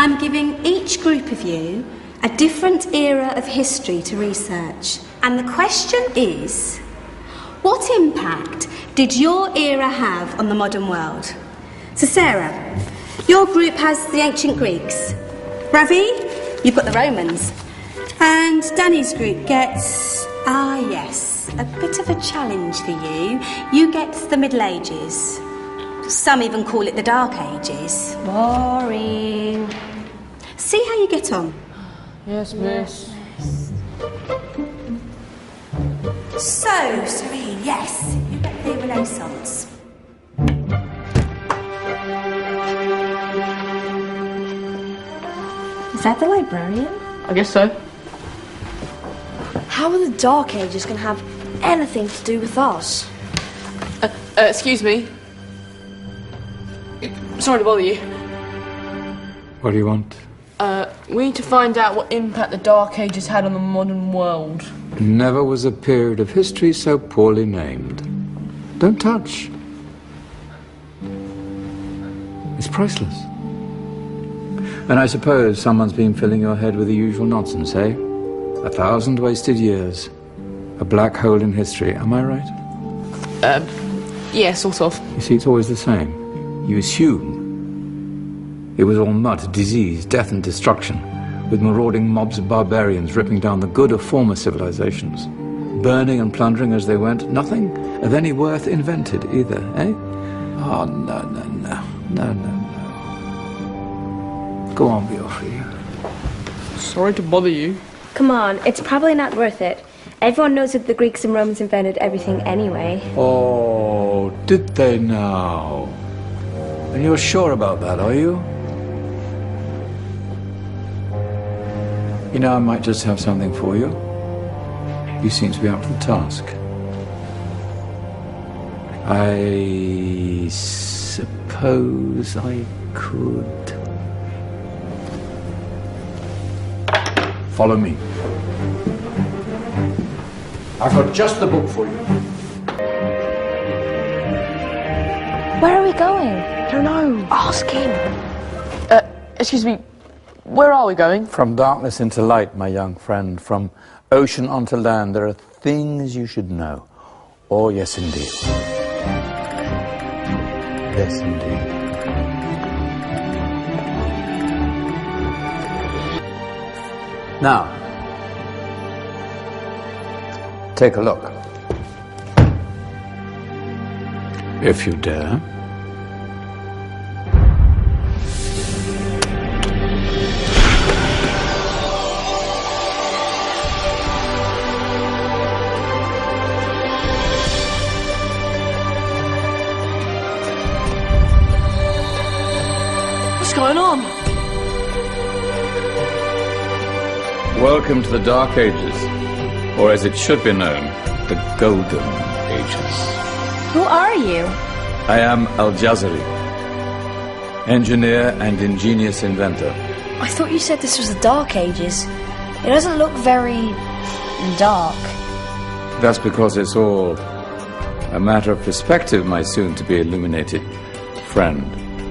I'm giving each group of you a different era of history to research. And the question is, what impact did your era have on the modern world? So Sarah, your group has the ancient Greeks. Ravi, you've got the Romans. And Danny's group gets, yes, a bit of a challenge for you. You get the Middle Ages. Some even call it the Dark Ages. Boring. See how you get on. Yes, miss. So, Serene, yes, you get the Renaissance. Is that the librarian? I guess so. How are the Dark Ages going to have anything to do with us? Excuse me. Sorry to bother you. What do you want? We need to find out what impact the Dark Ages had on the modern world. Never was a period of history so poorly named. Don't touch. It's priceless. And I suppose someone's been filling your head with the usual nonsense, eh? 1,000 wasted years. A black hole in history, am I right? Yeah, sort of. You see, it's always the same. You assume it was all mud, disease, death and destruction, with marauding mobs of barbarians ripping down the good of former civilizations, burning and plundering as they went. Nothing of any worth invented either, eh? Oh, no. Go on, be off with you. Sorry to bother you. Come on, it's probably not worth it. Everyone knows that the Greeks and Romans invented everything anyway. Oh, did they now? And you're sure about that, are you? You know, I might just have something for you. You seem to be up to the task. I suppose I could. Follow me. I've got just the book for you. Where are we going? I don't know. Ask him. Excuse me. Where are we going? From darkness into light, my young friend. From ocean onto land, there are things you should know. Oh, yes, indeed. Yes, indeed. Now, take a look. If you dare. What's going on? Welcome to the Dark Ages, or as it should be known, the Golden Ages. Who are you? I am Al-Jazari, engineer and ingenious inventor. I thought you said this was the Dark Ages. It doesn't look very dark. That's because it's all a matter of perspective, my soon-to-be illuminated friend.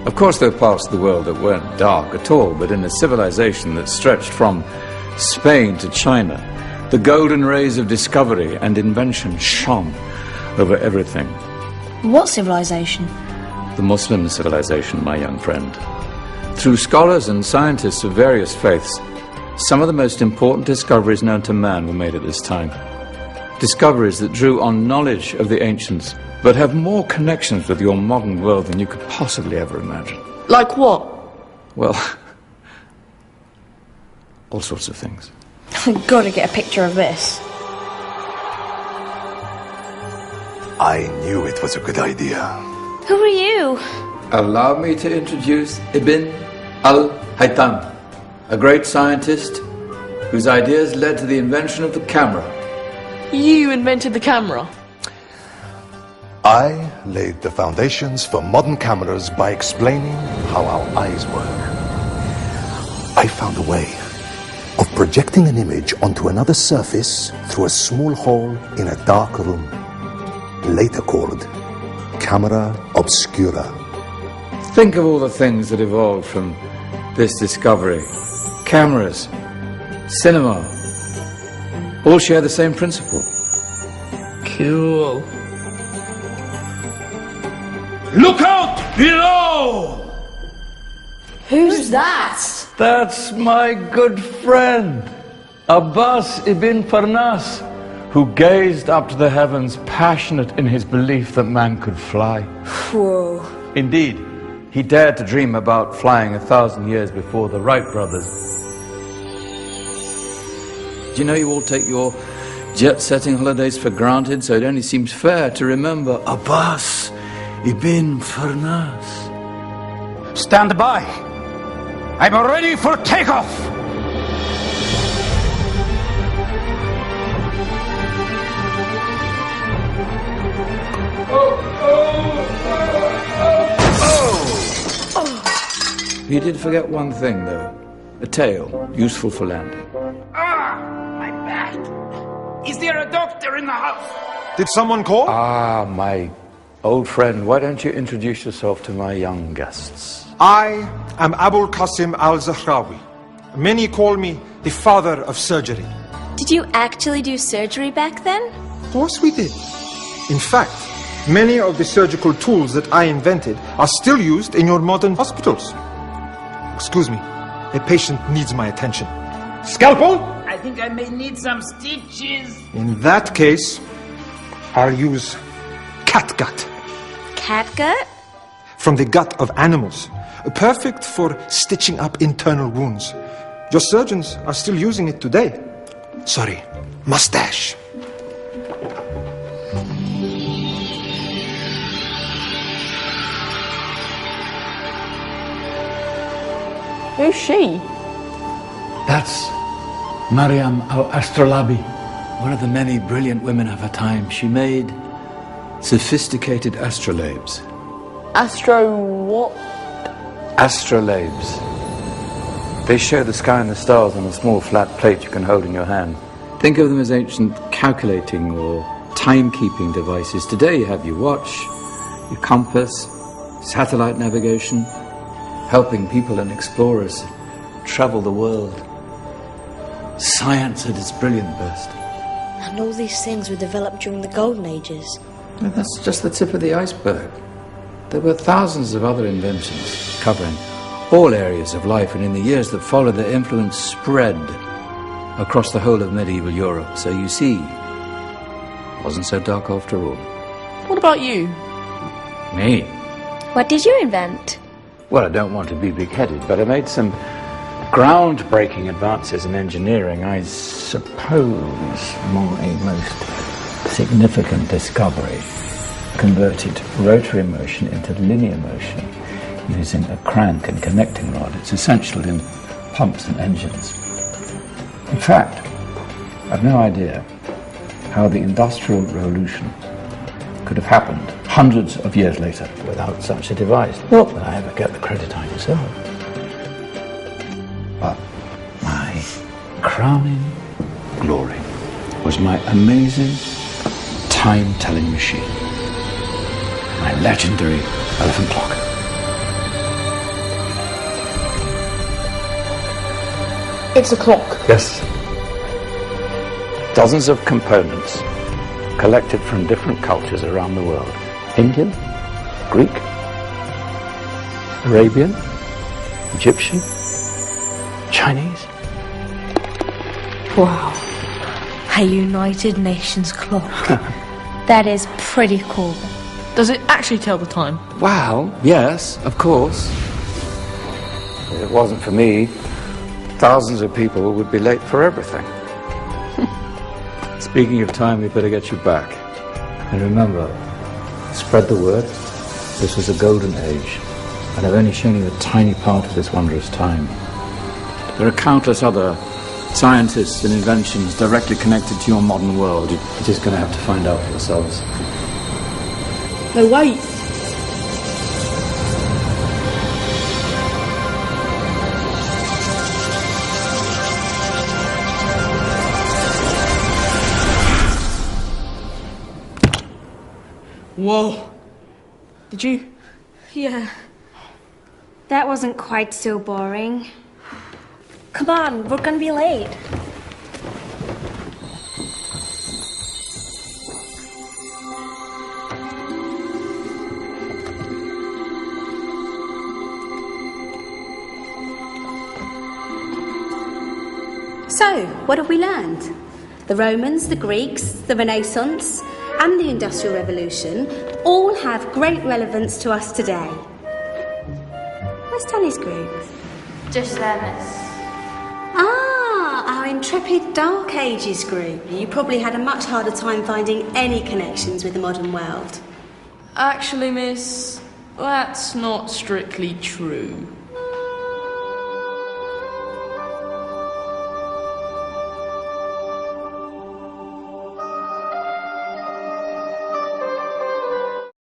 Of course, there are parts of the world that weren't dark at all, but in a civilization that stretched from Spain to China, the golden rays of discovery and invention shone over everything. What civilization? The Muslim civilization, my young friend. Through scholars and scientists of various faiths, some of the most important discoveries known to man were made at this time. Discoveries that drew on knowledge of the ancients, but have more connections with your modern world than you could possibly ever imagine. Like what? Well, all sorts of things. I've got to get a picture of this. I knew it was a good idea. Who are you? Allow me to introduce Ibn al-Haytham, a great scientist whose ideas led to the invention of the camera. You invented the camera? I laid the foundations for modern cameras by explaining how our eyes work. I found a way of projecting an image onto another surface through a small hole in a dark room, later called camera obscura. Think of all the things that evolved from this discovery. Cameras, cinema, all share the same principle. Cool. Look out below! Who's that? That's my good friend, Abbas ibn Farnas, who gazed up to the heavens, passionate in his belief that man could fly. Whoa. Indeed, he dared to dream about flying 1,000 years before the Wright brothers. Do you know you all take your jet-setting holidays for granted, so it only seems fair to remember Abbas ibn Farnas. Stand by. I'm ready for takeoff. You did forget one thing, though. A tail, useful for landing. My back. Is there a doctor in the house? Did someone call? Ah, my old friend, why don't you introduce yourself to my young guests? I am Abul Qasim al-Zahrawi. Many call me the father of surgery. Did you actually do surgery back then? Of course we did. In fact, many of the surgical tools that I invented are still used in your modern hospitals. Excuse me, a patient needs my attention. Scalpel? I think I may need some stitches. In that case, I'll use catgut. Catgut? From the gut of animals. Perfect for stitching up internal wounds. Your surgeons are still using it today. Sorry, mustache. Who's she? That's Maryam al-Astrolabi, one of the many brilliant women of her time. She made sophisticated astrolabes. Astro what? Astrolabes. They show the sky and the stars on a small flat plate you can hold in your hand. Think of them as ancient calculating or timekeeping devices. Today you have your watch, your compass, satellite navigation, helping people and explorers travel the world. Science at its brilliant best. And all these things were developed during the Golden Ages. Well, that's just the tip of the iceberg. There were thousands of other inventions covering all areas of life, and in the years that followed, their influence spread across the whole of medieval Europe. So you see, it wasn't so dark after all. What about you? Me? What did you invent? Well, I don't want to be big-headed, but I made some groundbreaking advances in engineering. I suppose my most significant discovery converted rotary motion into linear motion using a crank and connecting rod. It's essential in pumps and engines. In fact, I've no idea how the Industrial Revolution could have happened hundreds of years later without such a device. Not that I ever get the credit I deserve. But my crowning glory was my amazing time-telling machine. My legendary elephant clock. It's a clock. Yes. Dozens of components collected from different cultures around the world. Indian, Greek, Arabian, Egyptian, Chinese. Wow. A United Nations clock. That is pretty cool. Does it actually tell the time? Well, yes, of course. If it wasn't for me, thousands of people would be late for everything. Speaking of time, we better get you back. And remember, spread the word. This was a golden age, and I've only shown you a tiny part of this wondrous time. There are countless other scientists and inventions directly connected to your modern world. You're just going to have to find out for yourselves. No, wait. Whoa. Did you? Yeah. That wasn't quite so boring. Come on, we're gonna be late. So, what have we learned? The Romans, the Greeks, the Renaissance, and the Industrial Revolution all have great relevance to us today. Where's Danny's group? Just there, miss. Ah, our intrepid Dark Ages group. You probably had a much harder time finding any connections with the modern world. Actually, miss, that's not strictly true.